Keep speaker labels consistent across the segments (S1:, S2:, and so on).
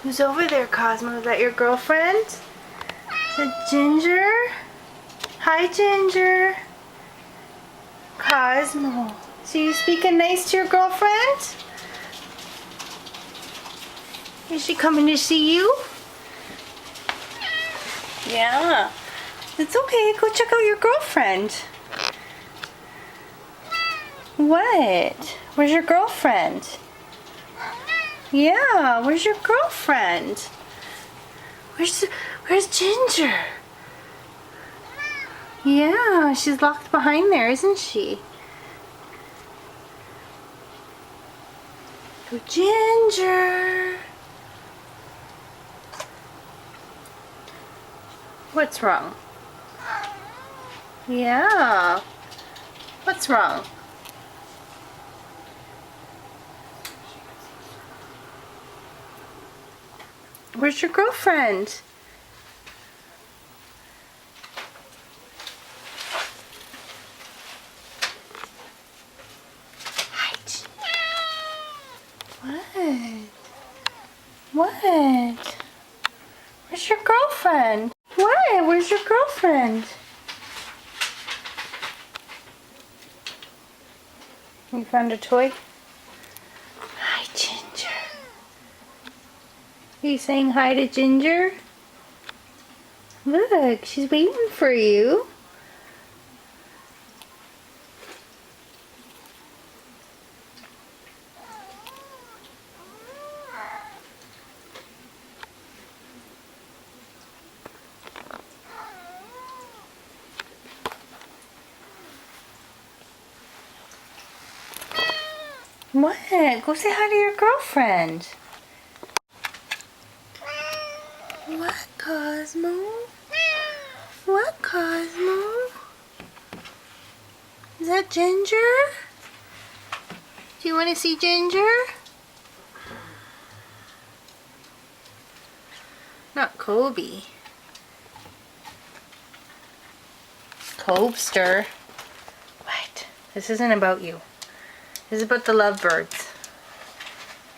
S1: Who's over there, Cosmo? Is that your girlfriend? Is that Ginger? Hi, Ginger. Cosmo. So you speaking nice to your girlfriend? Is she coming to see you? Yeah. It's okay. Go check out your girlfriend. What? Where's your girlfriend? Yeah, where's your girlfriend? Where's Ginger? Yeah, she's locked behind there, isn't she? Go Ginger. What's wrong? Yeah. What's wrong? Where's your girlfriend? What? What? Where's your girlfriend? What? Where's your girlfriend? You found a toy? Hi, Ginger. Are you saying hi to Ginger? Look, she's waiting for you. What? Go say hi to your girlfriend. What, Cosmo? What, Cosmo? Is that Ginger? Do you want to see Ginger? Not Kobe. Cobster. What? This isn't about you. This is about the lovebirds.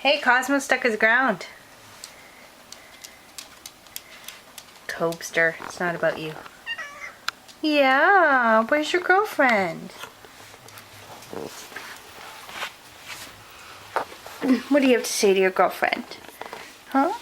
S1: Hey, Cosmo stuck his ground. Cobster. It's not about you. Yeah, where's your girlfriend? What do you have to say to your girlfriend? Huh?